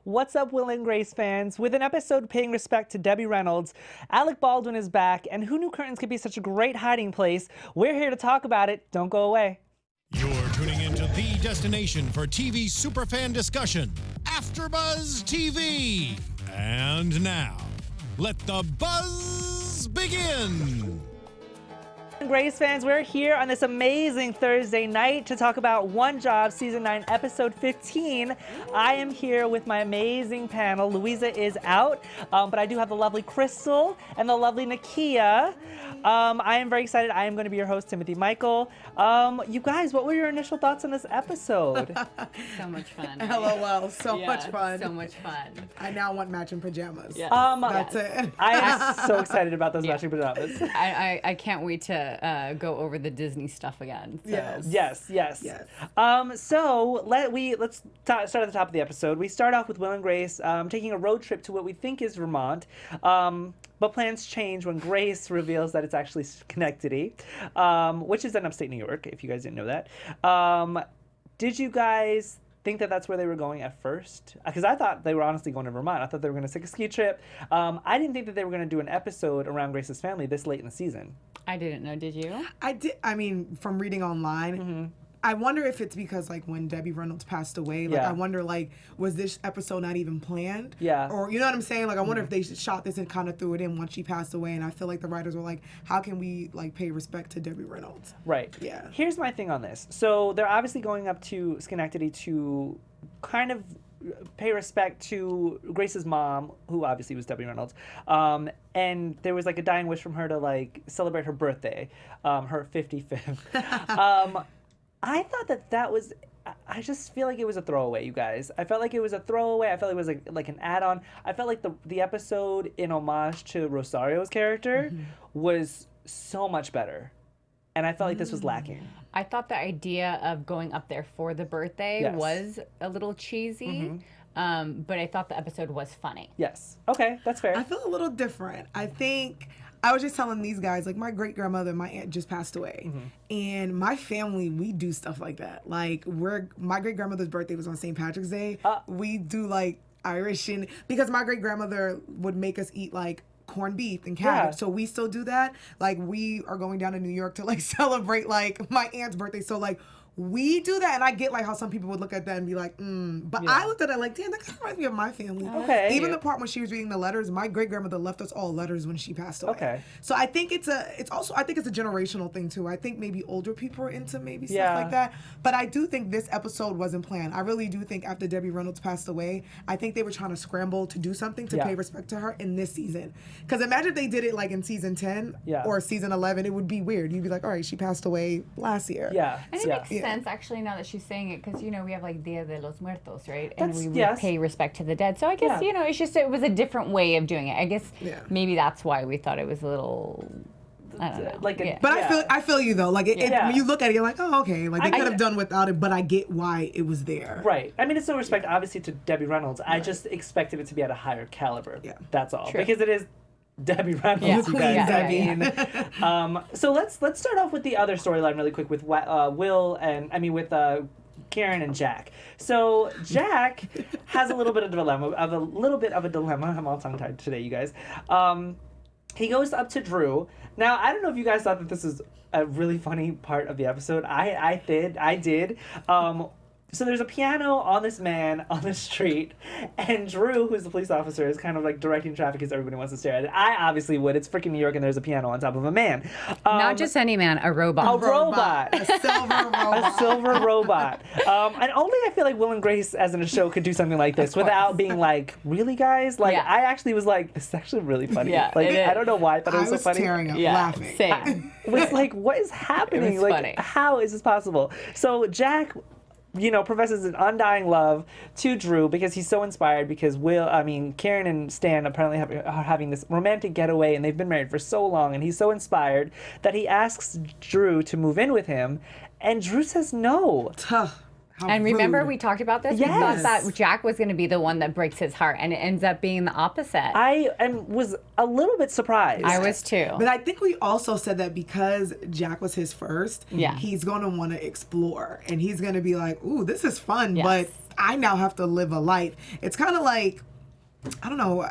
What's up, Will and Grace fans? With an episode paying respect to Debbie Reynolds, Alec Baldwin is back, and who knew curtains could be such a great hiding place? We're here to talk about it. Don't go away. You're tuning into the destination for TV superfan discussion, AfterBuzz TV. And now, let the buzz begin. Grace fans, we're here on this amazing Thursday night to talk about One Job Season 9, Episode 15. I am here with my amazing panel. Louisa is out, but I do have the lovely Cristal and the lovely Nakia. I am very excited. I am going to be your host, Timothy Michael. You guys, what were your initial thoughts on this episode? So much fun. LOL, so much fun. So much fun. I now want matching pajamas. Yes. That's it. I am so excited about those matching pajamas. I can't wait to go over the Disney stuff again. So. Yes. So let's start at the top of the episode. We start off with Will and Grace taking a road trip to what we think is Vermont. But plans change when Grace reveals that it's actually Schenectady, which is in upstate New York, if you guys didn't know that. Did you guys think that that's where they were going at first? Because I thought they were honestly going to Vermont. I thought they were going to take a ski trip. I didn't think that they were going to do an episode around Grace's family this late in the season. I didn't know, did you? I did. I mean, from reading online, I wonder if it's because, like, when Debbie Reynolds passed away, like, I wonder, like, was this episode not even planned? Yeah. Or, you know what I'm saying? Like, I wonder if they shot this and kind of threw it in once she passed away, and I feel like the writers were like, how can we, like, pay respect to Debbie Reynolds? Right. Yeah. Here's my thing on this. So they're obviously going up to Schenectady to kind of pay respect to Grace's mom, who obviously was Debbie Reynolds. And there was, like, a dying wish from her to, like, celebrate her birthday, her 55th. I thought that was, I just feel like it was a throwaway, you guys. I felt like it was a throwaway. I felt like it was like an add-on. I felt like the episode in homage to Rosario's character was so much better. And I felt like this was lacking. I thought the idea of going up there for the birthday was a little cheesy, but I thought the episode was funny. Yes. Okay, that's fair. I feel a little different. I think I was just telling these guys, like, my great-grandmother, my aunt just passed away. And my family, we do stuff like that. Like, my great-grandmother's birthday was on St. Patrick's Day. We do, like, Irish, and because my great-grandmother would make us eat, like, corned beef and cabbage. So we still do that. Like, we are going down to New York to, like, celebrate, like, my aunt's birthday. So, like, we do that, and I get, like, how some people would look at that and be like, But I looked at it like, damn, that kind of reminds me of my family. Okay. Even the part when she was reading the letters, my great-grandmother left us all letters when she passed away. Okay. So I think it's a generational thing, too. I think maybe older people are into maybe stuff like that. But I do think this episode wasn't planned. I really do think after Debbie Reynolds passed away, I think they were trying to scramble to do something to pay respect to her in this season. Because imagine if they did it, like, in season 10 or season 11, it would be weird. You'd be like, all right, she passed away last year. And it makes sense, actually, now that she's saying it, because, you know, we have, like, Dia de los Muertos, right? And we would pay respect to the dead. So I guess, you know, it's just, it was a different way of doing it. I guess maybe that's why we thought it was a little, I don't know. But I feel you, though. Like, when you look at it, you're like, oh, okay. Like, they could have done without it, but I get why it was there. Right. I mean, it's no respect, obviously, to Debbie Reynolds. I just expected it to be at a higher caliber. Yeah. That's all. True. Because it is Debbie Reynolds, you guys. So let's start off with the other storyline really quick with with Karen and Jack. So Jack has a little bit of a dilemma. I'm all tongue-tied today, you guys. He goes up to Drew. Now, I don't know if you guys thought that this is a really funny part of the episode. I did. So there's a piano on this man on the street, and Drew, who's the police officer, is kind of like directing traffic because everybody wants to stare at it. I obviously would. It's freaking New York, and there's a piano on top of a man. Not just any man, a robot. A robot. A silver robot. A silver robot. And only I feel like Will and Grace, as in a show, could do something like this without being like, really, guys? Like, I actually was like, this is actually really funny. Yeah, like, I don't know why I thought it was so funny. I was tearing up laughing. Same. I was like, what is happening? It was funny. How is this possible? So Jack, you know, professes an undying love to Drew because he's so inspired because Karen and Stan apparently are having this romantic getaway, and they've been married for so long, and he's so inspired that he asks Drew to move in with him, and Drew says no. And remember, we taled about this? Yes. We thought that Jack was going to be the one that breaks his heart, and it ends up being the opposite. I was a little bit surprised. I was too. But I think we also said that because Jack was his first, he's going to want to explore. And he's going to be like, ooh, this is fun, but I now have to live a life. It's kind of like, I don't know.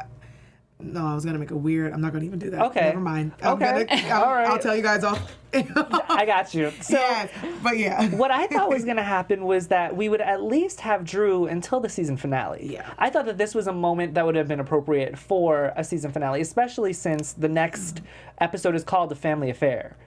No, I was going to make a weird, I'm not going to even do that. Okay. Never mind. All right. I'll tell you guys off. I got you. So, yes, but yeah. What I thought was going to happen was that we would at least have Drew until the season finale. Yeah. I thought that this was a moment that would have been appropriate for a season finale, especially since the next episode is called The Family Affair.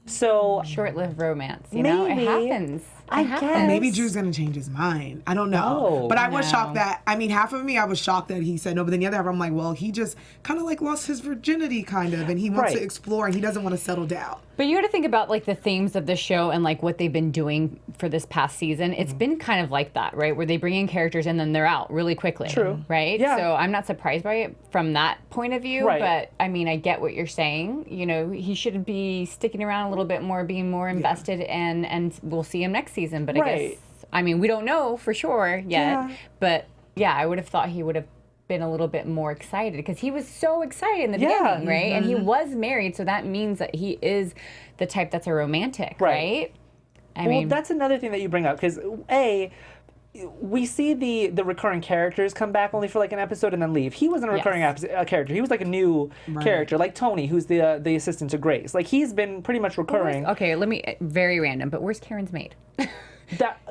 So short-lived romance, you know? It happens. I guess. Maybe Drew's going to change his mind. I don't know. But I was shocked that, I mean, half of me, I was shocked that he said no, but then the other half, I'm like, well, he just kind of like lost his virginity kind of, and he wants to explore, and he doesn't want to settle down. But you got to think about like the themes of the show and like what they've been doing for this past season. It's been kind of like that, right? Where they bring in characters and then they're out really quickly. True. Right? Yeah. So I'm not surprised by it from that point of view. Right. But I mean, I get what you're saying. You know, he should be sticking around a little bit more, being more invested, and we'll see him next season. But I guess, I mean, we don't know for sure yet. But yeah, I would have thought he would have been a little bit more excited because he was so excited in the beginning, right? And he was married, so that means that he is the type that's a romantic, right? I mean, that's another thing that you bring up because we see the recurring characters come back only for like an episode and then leave. He wasn't a recurring character. He was like a new character, like Tony, who's the assistant to Grace. Like he's been pretty much recurring. Okay, let me very random, but where's Karen's maid?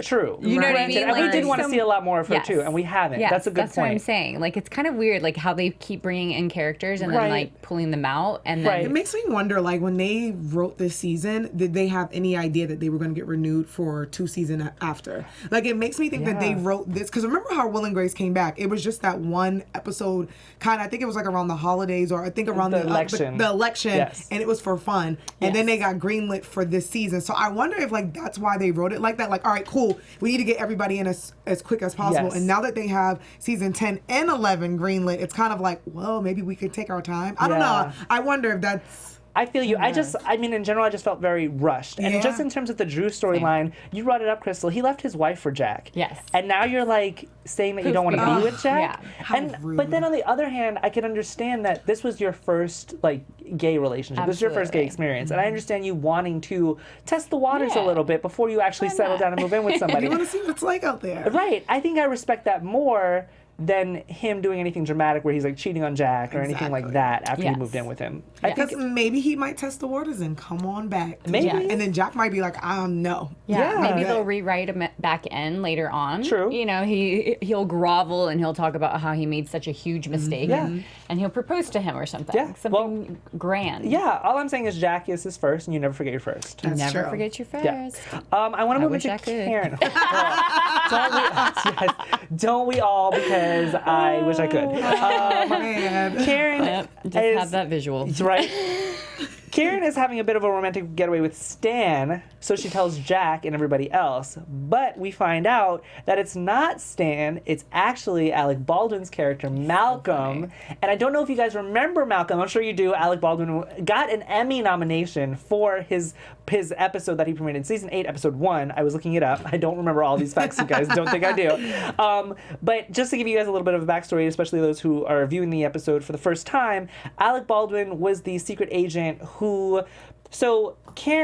True. You know what I mean? And we did want to see a lot more of her too, and we haven't. That's a good point. That's what I'm saying. Like it's kind of weird, like how they keep bringing in characters and then like pulling them out, and then it makes me wonder, like when they wrote this season, did they have any idea that they were going to get renewed for 2 seasons after? Like it makes me think that they wrote this because remember how Will and Grace came back? It was just that one episode, kind of. I think it was like around the holidays or I think around the election. The election, and it was for fun, and then they got greenlit for this season. So I wonder if like that's why they wrote it like that. Like, all right, cool. We need to get everybody in as quick as possible. Yes. And now that they have season 10 and 11 greenlit, it's kind of like, well, maybe we could take our time. I don't know. I wonder if that's... I feel you. I mean, in general, I just felt very rushed. And just in terms of the Drew storyline, you brought it up, Crystal. He left his wife for Jack. Yes. And now you're like saying that you don't want to be with Jack. Yeah. How rude. But then on the other hand, I can understand that this was your first like gay relationship. This is your first gay experience. And I understand you wanting to test the waters a little bit before you actually settle down and move in with somebody. You want to see what it's like out there. Right. I think I respect that more than him doing anything dramatic where he's like cheating on Jack or anything like that after he moved in with him. I Because think maybe he might test the waters and come on back. Maybe. And then Jack might be like, no. Maybe they'll rewrite him back in later on. True. You know, he'll grovel and he'll talk about how he made such a huge mistake and he'll propose to him or something. Yeah. Something grand. Yeah, all I'm saying is Jack is his first and you never forget your first. You That's never true. forget your first. Yeah. I want to move into Karen. Don't we all, because I wish I could. Karen Just have that visual. Right. Karen is having a bit of a romantic getaway with Stan, so she tells Jack and everybody else. But we find out that it's not Stan, it's actually Alec Baldwin's character, Malcolm. And I don't know if you guys remember Malcolm. I'm sure you do. Alec Baldwin got an Emmy nomination for his episode that he premiered in season 8, episode 1. I was looking it up. I don't remember all these facts, you guys. Don't think I do. But just to give you guys a little bit of a backstory, especially those who are viewing the episode for the first time, Alec Baldwin was the secret agent so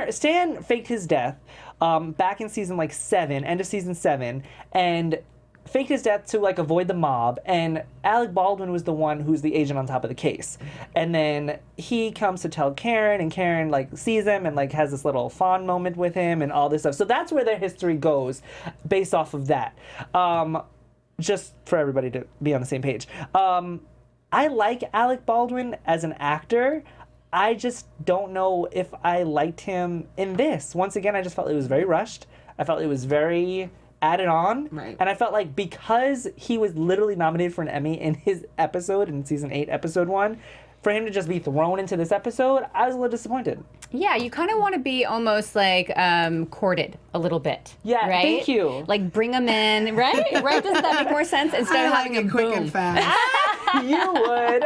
Stan faked his death back in season 7, end of season 7, and faked his death to avoid the mob, and Alec Baldwin was the one who's the agent on top of the case. And then he comes to tell Karen, and Karen sees him and has this little fond moment with him and all this stuff. So that's where their history goes based off of that. Just for everybody to be on the same page. I like Alec Baldwin as an actor. I just don't know if I liked him in this. Once again, I just felt it was very rushed. I felt it was very added on. Right. And I felt like because he was literally nominated for an Emmy in his episode, in season 8, episode 1, for him to just be thrown into this episode, I was a little disappointed. Yeah, you kind of want to be almost courted a little bit. Yeah, right? Thank you. Bring them in, right? Right? Doesn't that make more sense? Instead of having a quick boom. and fast. You would.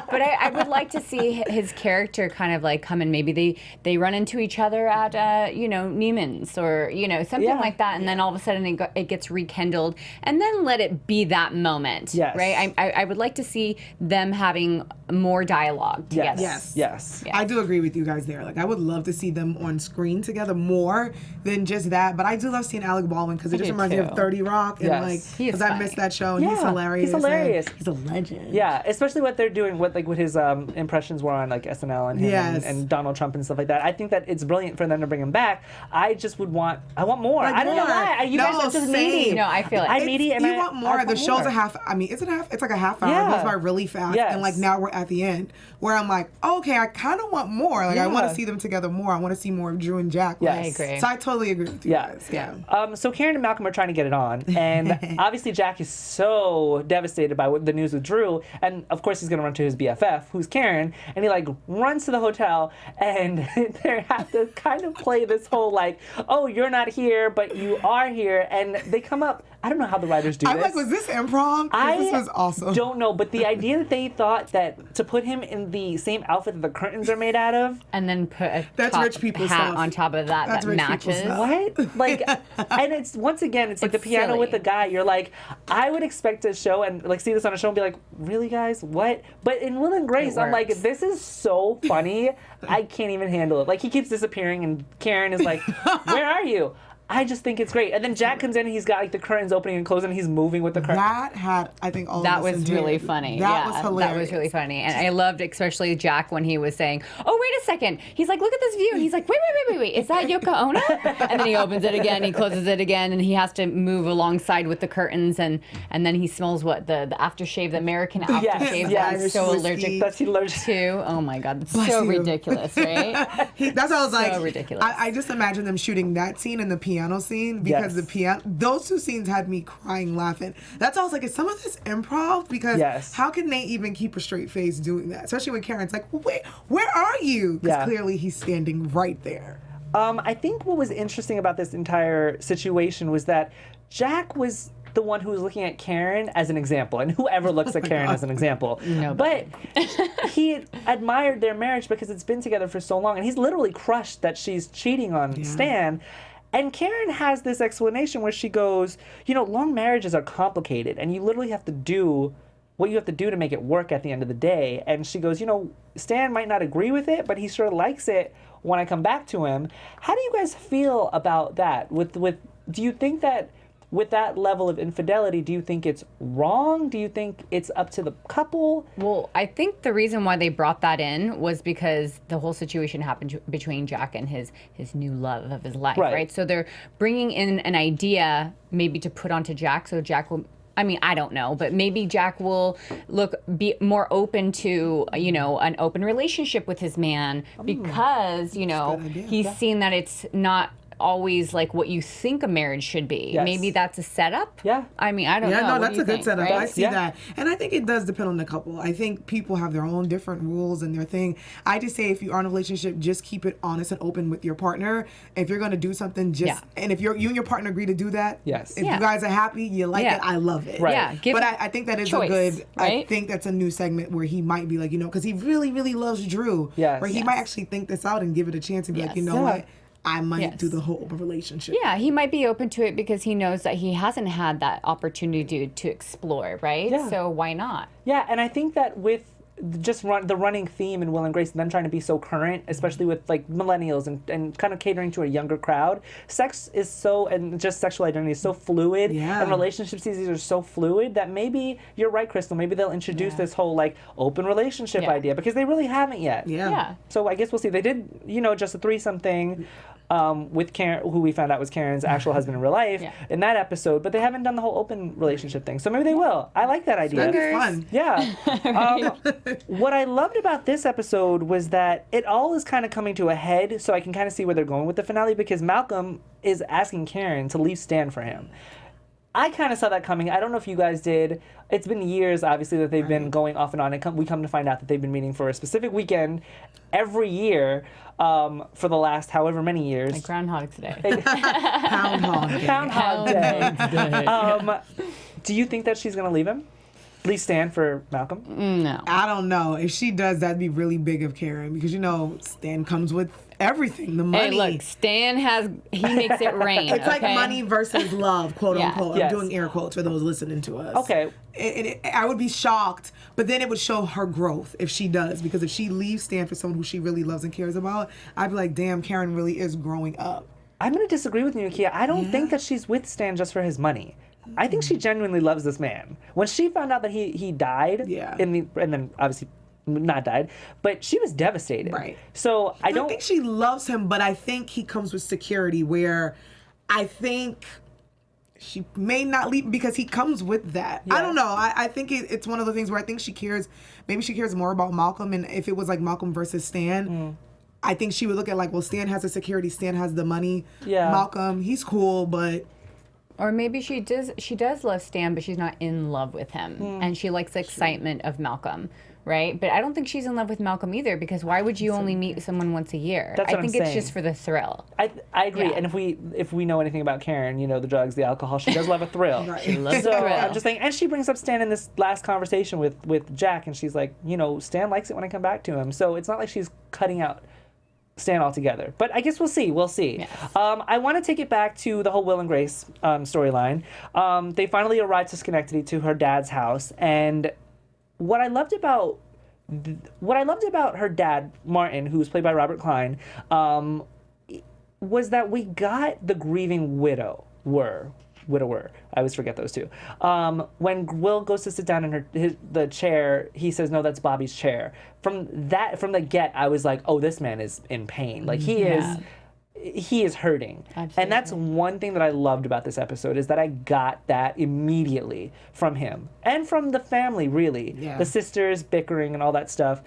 But I would like to see his character kind of like come and maybe they run into each other at Neiman's or something like that, and then all of a sudden it gets rekindled, and then let it be that moment. Yes. Right. I would like to see them having more dialogue together. Yes. I do agree with you guys there. Like, I would love to see them on screen together more than just that. But I do love seeing Alec Baldwin because it just reminds me of 30 Rock, and because I missed that show, and he's hilarious. He's hilarious. He's a legend. Yeah, especially what they're doing, what his impressions were on like SNL and him and Donald Trump and stuff like that. I think that it's brilliant for them to bring him back. I just would want more. I don't know why. You guys are just needy. No, I feel it. I'm needy, and you want more. The show's a half. I mean, is it a half? It's like a half hour. It goes by really fast, and like now we're at the end where I'm like, okay, I kind of want more. Like I want to see them together more. I want to see more of Drew and Jack. Yes. I agree. So I totally agree with you guys. Yeah. So Karen and Malcolm are trying to get it on, and obviously Jack is so devastated by the news with Drew, and of course he's gonna run to his BFF, who's Karen, and he like runs to the hotel, and they have to kind of play this whole like, oh, you're not here, but you are here, and they come up. I don't know how the writers do this. I'm like, was this improv? This was awesome. Don't know, but the idea that they thought that to put him in the same outfit that the curtains are made out of, and then put a rich people hat stuff. on top of that matches. What? Like, and it's once again, it's like the piano silly. with the guy. You're like, I would expect a show and like see this on a show and be like, really, guys, what? But in Will and Grace, I'm like, this is so funny. I can't even handle it. Like he keeps disappearing, and Karen is like, where are you? I just think it's great. And then Jack comes in and he's got like the curtains opening and closing and he's moving with the curtains. That had, I think, all that of us was really funny. That was hilarious. That was really funny. And I loved especially Jack when he was saying, oh, wait a second. He's like, look at this view. And he's like, wait. Is that Yoko Ono? And then he opens it again, he closes it again, and he has to move alongside with the curtains. And then he smells what? The aftershave, the American aftershave that I'm so allergic to. Oh my God. It's so ridiculous, right? That's how I was like, so ridiculous. I just imagine them shooting that scene and the piano scene because the piano, those two scenes had me crying, laughing. That's all I was like, is some of this improv? Because how can they even keep a straight face doing that? Especially when Karen's like, where are you? Because clearly he's standing right there. I think what was interesting about this entire situation was that Jack was the one who was looking at Karen as an example, and whoever looks at Karen as an example. But he admired their marriage because it's been together for so long, and he's literally crushed that she's cheating on Stan. And Karen has this explanation where she goes, long marriages are complicated, and you literally have to do what you have to do to make it work at the end of the day. And she goes, Stan might not agree with it, but he sure likes it when I come back to him. How do you guys feel about that? Do you think that with that level of infidelity, do you think it's wrong? Do you think it's up to the couple? Well, I think the reason why they brought that in was because the whole situation happened between Jack and his new love of his life, right? So they're bringing in an idea maybe to put onto Jack, so Jack will, I don't know, but maybe Jack will be more open to, an open relationship with his man because, he's seen that it's not always like what you think a marriage should be. Yes. Maybe that's a setup. Yeah. I don't know. No, What that's do you a good think, setup. right? I see that. And I think it does depend on the couple. I think people have their own different rules and their thing. I just say if you are in a relationship, just keep it honest and open with your partner. If you're going to do something, and if you and your partner agree to do that, if you guys are happy, you like it, I love it. Right. Yeah. But I think that is choice, a good, right? I think that's a new segment where he might be like, because he really, really loves Drew. Yes. Where he might actually think this out and give it a chance and be like, what? I might do the whole open relationship. Yeah, he might be open to it because he knows that he hasn't had that opportunity to explore, right? Yeah. So why not? Yeah, and I think that with just the running theme in Will and Grace, them trying to be so current, especially with like millennials and kind of catering to a younger crowd, sex is so, and just sexual identity is so fluid, and relationships these are so fluid that maybe you're right, Crystal. Maybe they'll introduce this whole like open relationship idea because they really haven't yet. Yeah. So I guess we'll see. They did, just a threesome thing. With Karen, who we found out was Karen's actual husband in real life in that episode, but they haven't done the whole open relationship thing. So maybe they will. I like that idea. That'd be fun. Yeah. What I loved about this episode was that it all is kind of coming to a head, so I can kind of see where they're going with the finale because Malcolm is asking Karen to leave Stan for him. I kind of saw that coming. I don't know if you guys did. It's been years, obviously, that they've been going off and on. And we come to find out that they've been meeting for a specific weekend every year for the last however many years. Like Groundhog Day. Groundhog Day. Groundhog Day. Do you think that she's going to leave him? leave Stan for Malcolm? No. I don't know. If she does, that'd be really big of Karen because, Stan comes with everything, the money. Hey, look, Stan he makes it rain. It's like money versus love, quote unquote. Yes. I'm doing air quotes for those listening to us. Okay. I would be shocked, but then it would show her growth if she does, because if she leaves Stan for someone who she really loves and cares about, I'd be like, damn, Karen really is growing up. I'm going to disagree with you, Nakia. I don't think that she's with Stan just for his money. I think she genuinely loves this man. When she found out that he died, and then obviously not died, but she was devastated. Right. So I don't think she loves him, but I think he comes with security where I think she may not leave because he comes with that. Yes. I don't know. I think it's one of the things where I think she cares. Maybe she cares more about Malcolm, and if it was like Malcolm versus Stan, I think she would look at like, well, Stan has the security, Stan has the money. Yeah. Malcolm, he's cool, but. Or maybe she does love Stan, but she's not in love with him, and she likes the excitement of Malcolm, right? But I don't think she's in love with Malcolm either, because why would you only meet someone once a year? That's what I think it's just for the thrill. I agree, and if we know anything about Karen, the drugs, the alcohol, she does love a thrill. Right. She loves a thrill. I'm just saying, and she brings up Stan in this last conversation with Jack, and she's like, Stan likes it when I come back to him, so it's not like she's cutting out Stan altogether. But I guess we'll see. Yes. I want to take it back to the whole Will and Grace storyline. They finally arrived to Schenectady, to her dad's house, and what I loved about her dad, Martin, who was played by Robert Klein, was that we got the grieving widower. I always forget those two. When Will goes to sit down in the chair, he says, "No, that's Bobby's chair." From the get, I was like, "Oh, this man is in pain. Like he is hurting." Absolutely. And that's one thing that I loved about this episode, is that I got that immediately from him and from the family. Really, the sisters bickering and all that stuff.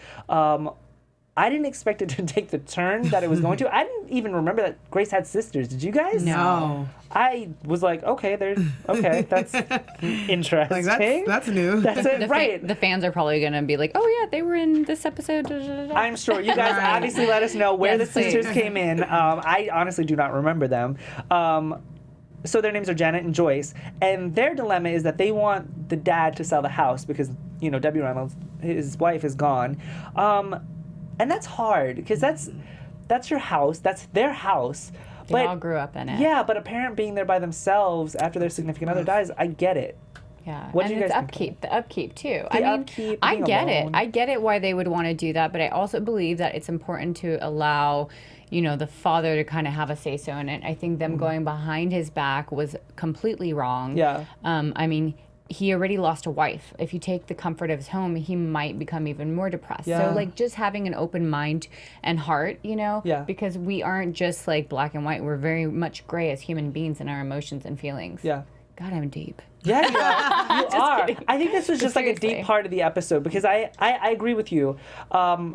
I didn't expect it to take the turn that it was going to. I didn't even remember that Grace had sisters. Did you guys? No. I was like, okay, that's interesting. Like that's new. That's it, right. The fans are probably going to be like, oh yeah, they were in this episode. I'm sure. You guys obviously let us know where the sisters came in. I honestly do not remember them. So their names are Janet and Joyce, and their dilemma is that they want the dad to sell the house because, Debbie Reynolds, his wife, is gone. And that's hard, because that's your house. That's their house. They all grew up in it. Yeah, but a parent being there by themselves after their significant other dies, I get it. Yeah, and it's the upkeep too. I get it. I get it why they would want to do that, but I also believe that it's important to allow, the father to kind of have a say-so in it. I think them going behind his back was completely wrong. Yeah. He already lost a wife. If you take the comfort of his home, he might become even more depressed. Yeah. So, just having an open mind and heart, because we aren't just, black and white. We're very much gray as human beings in our emotions and feelings. Yeah. God, I'm deep. Yeah, you are. You are. Kidding. I think this was just a deep part of the episode, because I agree with you. And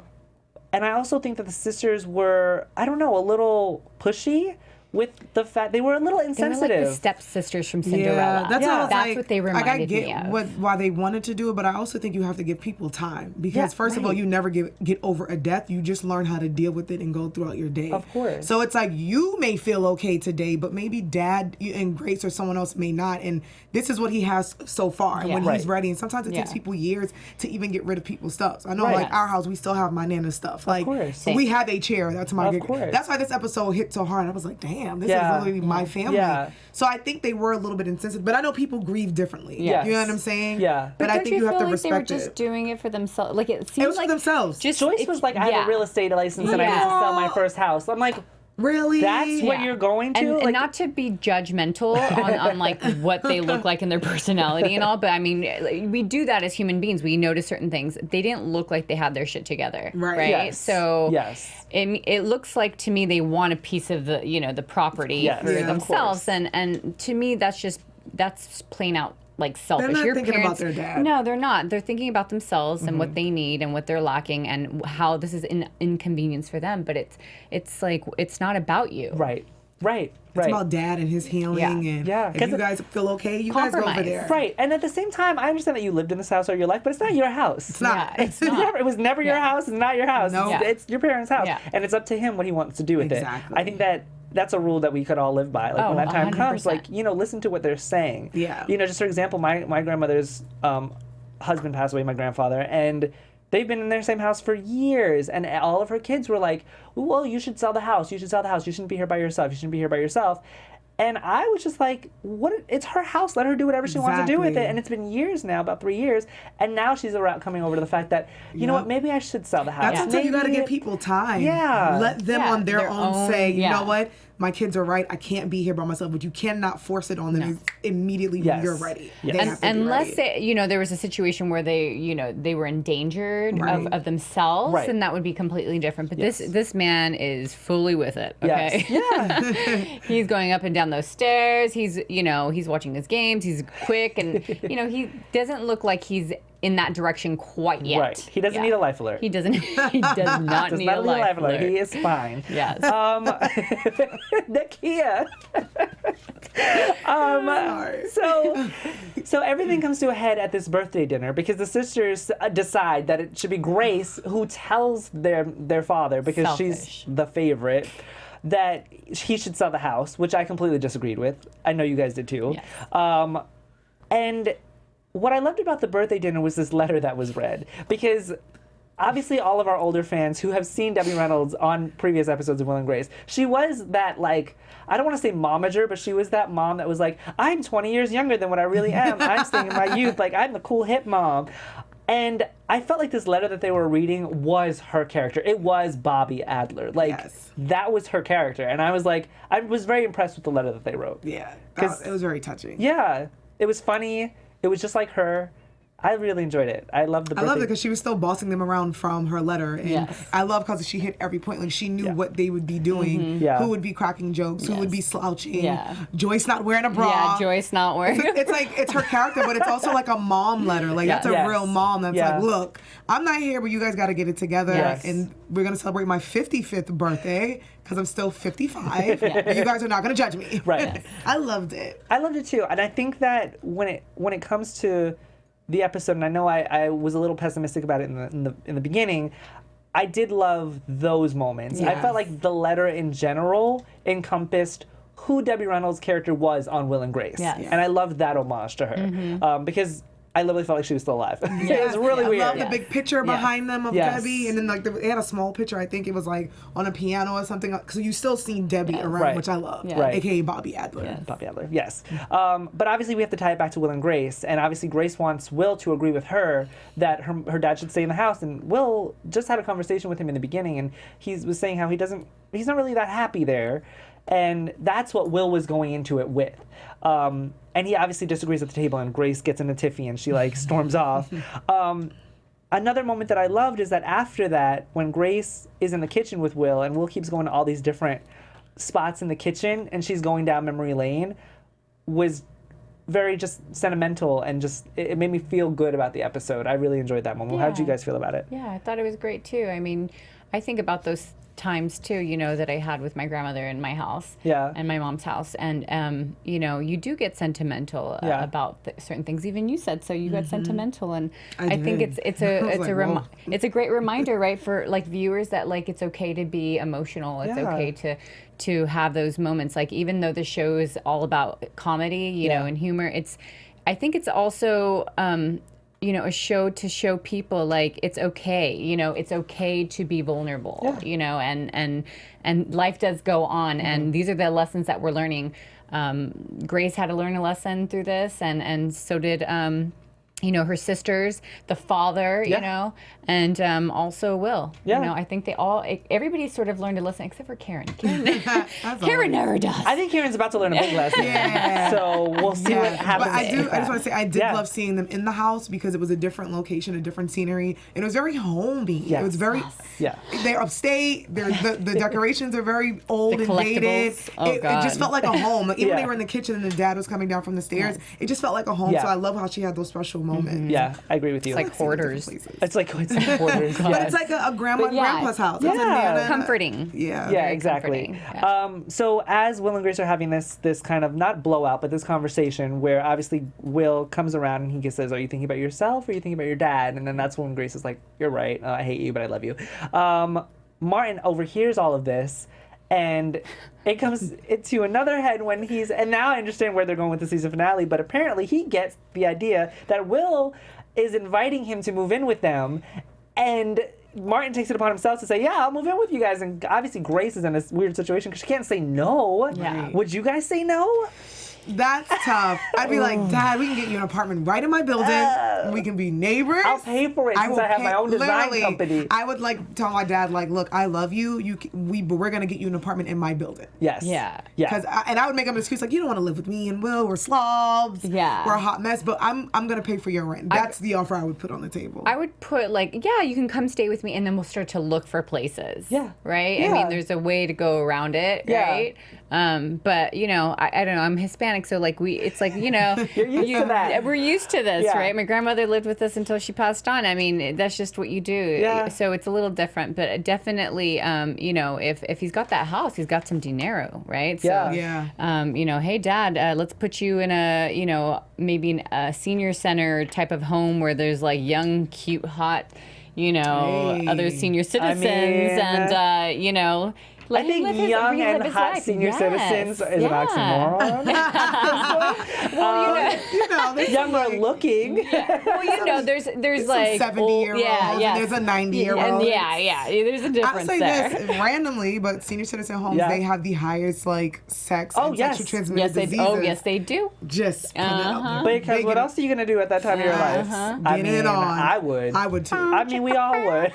I also think that the sisters were, a little pushy with the fact they were a little insensitive. They were like the stepsisters from Cinderella. That's what they reminded me of. Why they wanted to do it, but I also think you have to give people time, because first of all, you never get over a death. You just learn how to deal with it and go throughout your day. Of course. So it's like you may feel okay today, but maybe Dad and Grace or someone else may not. And this is what he has so far. And when he's ready, and sometimes it takes people years to even get rid of people's stuff. So I know, our house, we still have my Nana's stuff. Of course. We have a chair. That's my. That's why this episode hit so hard. I was like, damn. This is really my family. Yeah. So I think they were a little bit insensitive, but I know people grieve differently. Yes. You know what I'm saying? Yeah. But I think you have to respect it. They were just doing it for themselves. It seems it was for themselves. Joyce was like, I have a real estate license and I need to sell my first house. I'm like, really? That's what you're going to? And not to be judgmental on what they look like and their personality and all, but we do that as human beings. We notice certain things. They didn't look like they had their shit together. Right? Yes. So it looks like to me they want a piece of the the property for themselves, and to me that's plain out selfish. They're not thinking about their dad. No, they're not. They're thinking about themselves and what they need and what they're lacking and how this is an inconvenience for them. But it's not about you. Right. It's about Dad and his healing, and if you guys feel okay, you guys go over there. Right, and at the same time, I understand that you lived in this house all your life, but it's not your house. It's not. It's not. It was never your house. It's not your house. No. It's your parents' house, and it's up to him what he wants to do with it. I think that's a rule that we could all live by. When that time 100%. Comes, listen to what they're saying. Yeah. Just for example, my grandmother's husband passed away, my grandfather, and they've been in their same house for years, and all of her kids were like, well, you should sell the house. You should sell the house. You shouldn't be here by yourself. You shouldn't be here by yourself. And I was just like, what? It's her house. Let her do whatever she wants to do with it. And it's been years now, about 3 years. And now she's coming over to the fact that, you know what, maybe I should sell the house. That's until you got to give people time. Yeah. Let them on their own say, you know what, my kids are right. I can't be here by myself. But you cannot force it on them immediately when you're ready. Yes. Unless there was a situation where they were endangered of themselves, and that would be completely different. But this man is fully with it. Okay. Yes. Yeah. He's going up and down those stairs. He's watching his games. He's quick, and he doesn't look like he's in that direction quite yet. Right. He doesn't need a life alert. He does not need a life alert. He is fine. Yes. Nakia. So everything comes to a head at this birthday dinner because the sisters decide that it should be Grace who tells their father, because she's the favorite, that he should sell the house, which I completely disagreed with. I know you guys did too. Yes. And what I loved about the birthday dinner was this letter that was read, because obviously all of our older fans who have seen Debbie Reynolds on previous episodes of Will and Grace, she was that, like, I don't want to say momager, but she was that mom that was like, I'm 20 years younger than what I really am. I'm staying in my youth. Like, I'm the cool hip mom. And I felt like this letter that they were reading was her character. It was Bobby Adler. Like, that was her character. And I was like, I was very impressed with the letter that they wrote. Yeah. It was very touching. Yeah. It was funny. It was just like her. I really enjoyed it. I loved the birthday. I loved it because she was still bossing them around from her letter. And I love because she hit every point. Like, she knew what they would be doing, who would be cracking jokes, who would be slouching, Joyce not wearing a bra. Yeah, Joyce not wearing it's like, it's her character, but it's also like a mom letter. Like, that's a real mom that's like, look, I'm not here, but you guys got to get it together. And we're going to celebrate my 55th birthday because I'm still 55. And you guys are not going to judge me. Right. I loved it. I loved it too. And I think that when it comes to the episode, and I know I was a little pessimistic about it in the beginning, I did love those moments. I felt like the letter in general encompassed who Debbie Reynolds' character was on Will and Grace. And I loved that homage to her. Because I literally felt like she was still alive. It was really weird. I love the big picture behind them of Debbie, and then like they had a small picture. I think it was like on a piano or something. Because you still see Debbie around, which I love. AKA Bobby Adler. Bobby Adler. Yes. But obviously we have to tie it back to Will and Grace, and obviously Grace wants Will to agree with her that her dad should stay in the house. And Will just had a conversation with him in the beginning, and he was saying how he's not really that happy there. And that's what Will was going into it with. And he obviously disagrees at the table, and Grace gets in a tiffy and she like storms off. Another moment that I loved is that after that, when Grace is in the kitchen with Will, and Will keeps going to all these different spots in the kitchen, and she's going down memory lane, was very just sentimental, and just it made me feel good about the episode. I really enjoyed that moment. How did you guys feel about it? Yeah, I thought it was great too. I mean, I think about those times too, that I had with my grandmother in my house and my mom's house, and you do get sentimental about certain things. Even you said so. You got sentimental, and I think it's a great reminder, right, for like viewers that like it's okay to be emotional. It's okay to have those moments. Like, even though the show is all about comedy, you know, and humor, I think it's also a show to show people like it's okay, it's okay to be vulnerable, and life does go on, and these are the lessons that we're learning. Grace had to learn a lesson through this, and so did her sisters, the father, and also Will. I think everybody sort of learned a lesson except for Karen. Karen never does. I think Karen's about to learn a big lesson. So we'll see what happens. But I just want to say, I did love seeing them in the house because it was a different location, a different scenery, and it was very homey. It was very, they're upstate, the decorations are very old and dated. It just felt like a home. Like, even when they were in the kitchen and the dad was coming down from the stairs, it just felt like a home. So I love how she had those special moments. Yeah, I agree with you. It's like hoarders. It's like hoarders. But it's like a grandma and grandpa's house. It's a Nana. Comforting. Yeah, exactly. So as Will and Grace are having this kind of, not blowout, but this conversation where obviously Will comes around and he says, are you thinking about yourself or are you thinking about your dad? And then that's when Grace is like, you're right. I hate you, but I love you. Martin overhears all of this, and it comes into another head when and now I understand where they're going with the season finale, but apparently he gets the idea that Will is inviting him to move in with them, and Martin takes it upon himself to say, yeah, I'll move in with you guys. And obviously Grace is in this weird situation because she can't say no. Yeah. Would you guys say no? That's tough. I'd be like, Dad, we can get you an apartment right in my building. We can be neighbors. I'll pay for it since I have my own design company. I would like tell my dad, like, look, I love you. We're gonna get you an apartment in my building. Yes. Yeah. Yeah. And I would make up an excuse like, you don't want to live with me and Will. We're slobs. Yeah. We're a hot mess. But I'm gonna pay for your rent. That's the offer I would put on the table. I would put like, yeah, you can come stay with me, and then we'll start to look for places. Yeah. Right. Yeah. I mean, there's a way to go around it. Yeah. Right. But you know, I don't know. I'm Hispanic, so like it's like, you know, You're used to that. We're used to this, Yeah. right? My grandmother lived with us until she passed on. I mean, that's just what you do. Yeah. So it's a little different, but definitely, you know, if he's got that house, he's got some dinero, right? Yeah. So, Yeah. you know, hey, Dad, let's put you in a, you know, maybe a senior center type of home where there's like young, cute, hot, you know, Hey. other senior citizens, mean, and you know. I think young and hot senior citizens is an oxymoron. Well, You know, there's Young or looking. well, you know, there's like some 70-year-olds and there's a 90-year-old. and there's a I'll difference say there. this randomly, but senior citizen homes, Yeah. they have the highest like sex Oh, and yes. sexually transmitted Yes, they. diseases. Oh, yes, they do. Just put it out there. Because Big what it- else are you going to do at that time of your life? I Get mean, it on. I would. I would too. I mean, we all would.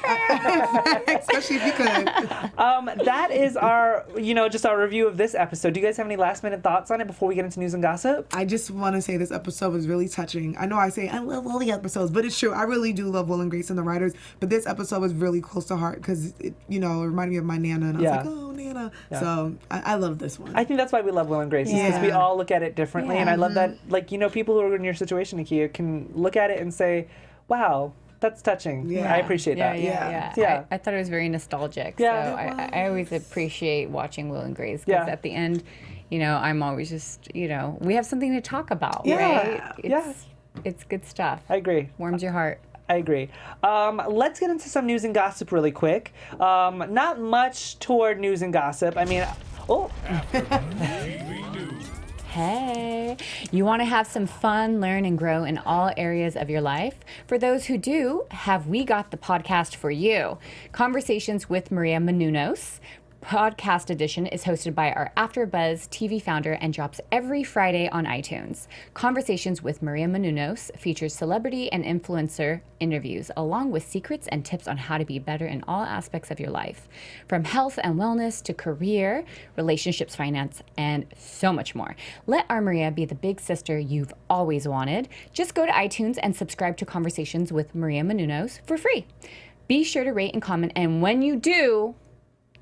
Especially if you could. That is our, you know, just our review of this episode. Do you guys have any last minute thoughts on it before we get into news and gossip? I just want to say this episode was really touching. I know I say I love all the episodes, but it's true. I really do love Will and Grace and the writers. But this episode was really close to heart because it, you know, it reminded me of my Nana, and I Yeah. was like, oh, Nana. Yeah. So I love this one. I think that's why we love Will and Grace, because we Yeah. all look at it differently. And I love that, like, you know, people who are in your situation, Nakia, can look at it and say, wow, that's touching. Yeah. I appreciate that. Yeah. I thought it was very nostalgic. Yeah. So I always appreciate watching Will and Grace Yeah. because at the end, you know, I'm always just, you know, we have something to talk about, Yeah. right? It's good stuff. I agree. Warms your heart. I agree. Let's get into some news and gossip really quick. Not much toward news and gossip. I mean, Hey, you want to have some fun, learn, and grow in all areas of your life? For those who do, have we got the podcast for you? Conversations with Maria Menounos. Podcast edition is hosted by our AfterBuzz TV founder and drops every Friday on iTunes. Conversations with Maria Menounos features celebrity and influencer interviews, along with secrets and tips on how to be better in all aspects of your life, from health and wellness to career, relationships, finance, and so much more. Let our Maria be the big sister you've always wanted. Just go to iTunes and subscribe to Conversations with Maria Menounos for free. Be sure to rate and comment, and when you do,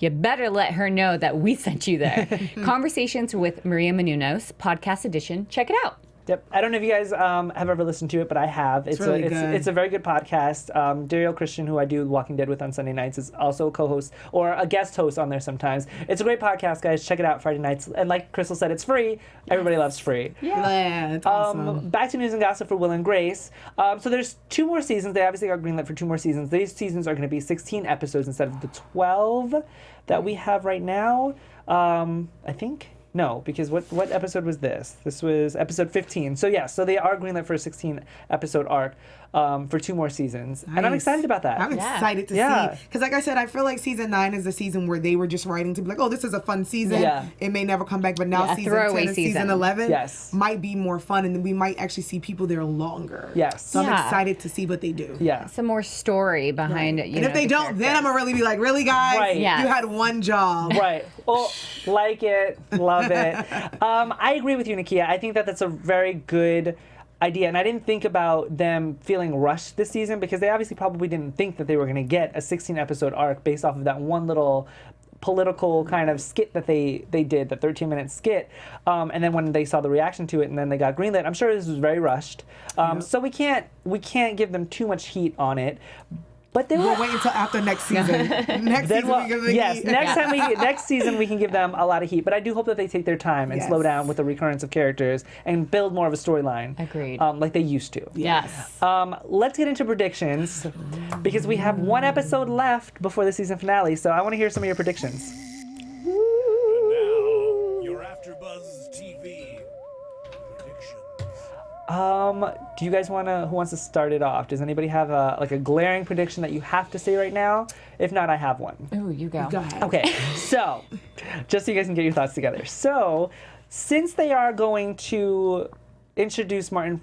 you better let her know that we sent you there. Conversations with Maria Menounos, podcast edition. Check it out. Yep. I don't know if you guys have ever listened to it, but I have. It's really good. It's a very good podcast. Dario Christian, who I do Walking Dead with on Sunday nights, is also a co-host or a guest host on there sometimes. It's a great podcast, guys. Check it out Friday nights. And like Crystal said, it's free. Everybody loves free. Yeah, it's awesome. Back to news and gossip for Will and Grace. So there's 2 more seasons. They obviously got greenlit for 2 more seasons. These seasons are going to be 16 episodes instead of the 12 that we have right now. I think. No, because what episode was this? This was episode 15. So yeah, so they are greenlit for a 16-episode arc for 2 more seasons. And I'm Nice. excited about that. I'm excited to see. Because like I said, I feel like season 9 is the season where they were just writing to be like, oh, this is a fun season. Yeah. It may never come back. But now Yeah, season throwaway 10 and season season. 11 Yes. might be more fun. And we might actually see people there longer. Yes. So I'm Yeah. excited to see what they do. Yeah. Some more story behind it. And if they don't, then I'm going to really be like, really, guys? Right. Yes. You had one job. Right. Oh, like it, love it. I agree with you, Nakia. I think that that's a very good idea. And I didn't think about them feeling rushed this season because they obviously probably didn't think that they were going to get a 16-episode arc based off of that one little political kind of skit that they did, the 13-minute skit. And then when they saw the reaction to it and then they got greenlit, I'm sure this was very rushed. So we can't give them too much heat on it. But they We'll wait until after next season. Next season, we give them yes, heat. next season we can give them a lot of heat. But I do hope that they take their time and slow down with the recurrence of characters and build more of a storyline. Agreed. Like they used to. Yes. Let's get into predictions because we have 1 episode left before the season finale. So I want to hear some of your predictions. And now, your AfterBuzz TV predictions. Do you guys who wants to start it off? Does anybody have a glaring prediction that you have to say right now? If not, I have one. Ooh, you go. Go ahead. Okay, so just so you guys can get your thoughts together. So, since they are going to introduce Martin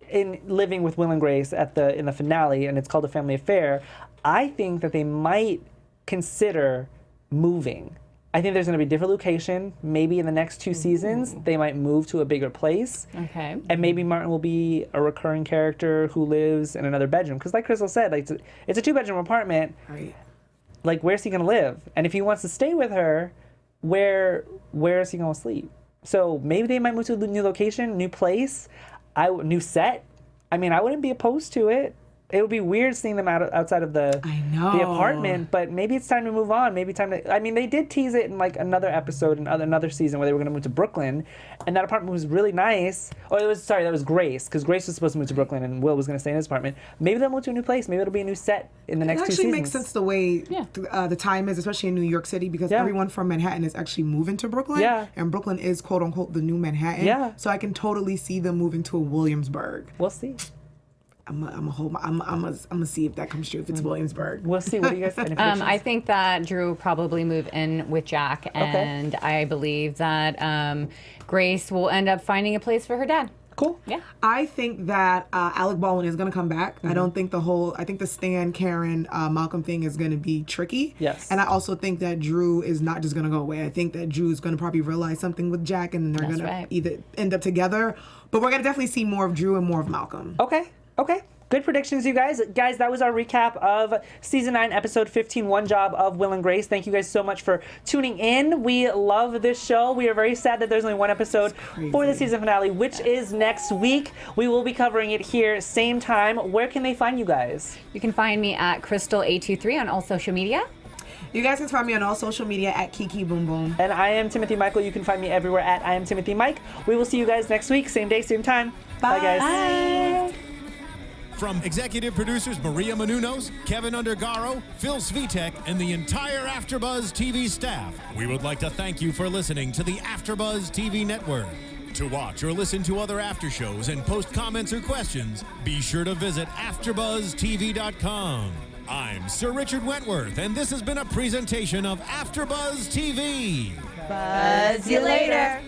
in Living with Will and Grace in the finale, and it's called A Family Affair, I think that they might consider moving. I think there's going to be a different location. Maybe in the next 2 seasons, they might move to a bigger place. Okay. And maybe Martin will be a recurring character who lives in another bedroom. Because like Crystal said, like it's a 2-bedroom apartment. Right. Like, where's he going to live? And if he wants to stay with her, where is he going to sleep? So maybe they might move to a new location, new place, new set. I mean, I wouldn't be opposed to it. It would be weird seeing them outside of the apartment, but maybe it's time to move on. Maybe time to. I mean, they did tease it in like another episode in another season where they were going to move to Brooklyn, and that apartment was really nice. Oh, that was Grace, because Grace was supposed to move to Brooklyn and Will was going to stay in his apartment. Maybe they'll move to a new place. Maybe it'll be a new set in the next 2 seasons. It actually makes sense the way the time is, especially in New York City, because everyone from Manhattan is actually moving to Brooklyn. Yeah. And Brooklyn is quote unquote the new Manhattan. Yeah. So I can totally see them moving to a Williamsburg. We'll see. I'm gonna see if that comes true, if it's Williamsburg. We'll see. What do you guys think? I think that Drew will probably move in with Jack, and I believe that Grace will end up finding a place for her dad. Cool. Yeah. I think that Alec Baldwin is gonna come back. I don't think I think the Stan, Karen, Malcolm thing is gonna be tricky. Yes. And I also think that Drew is not just gonna go away. I think that Drew is gonna probably realize something with Jack, and they're gonna either end up together, but we're gonna definitely see more of Drew and more of Malcolm. Okay. Good predictions, you guys. Guys, that was our recap of Season 9, Episode 15, One Job of Will and Grace. Thank you guys so much for tuning in. We love this show. We are very sad that there's only one episode for the season finale, which is next week. We will be covering it here, same time. Where can they find you guys? You can find me at Cristal823 on all social media. You guys can find me on all social media at Kiki Boom Boom. And I am Timothy Michael. You can find me everywhere at I am Timothy Mike. We will see you guys next week, same day, same time. Bye guys. Bye. From executive producers Maria Menounos, Keven Undergaro, Phil Svitek, and the entire AfterBuzz TV staff, we would like to thank you for listening to the AfterBuzz TV network. To watch or listen to other after shows and post comments or questions, be sure to visit AfterBuzzTV.com. I'm Sir Richard Wentworth, and this has been a presentation of AfterBuzz TV. Buzz you later.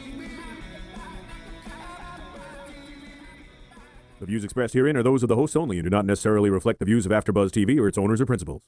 The views expressed herein are those of the hosts only and do not necessarily reflect the views of AfterBuzz TV or its owners or principals.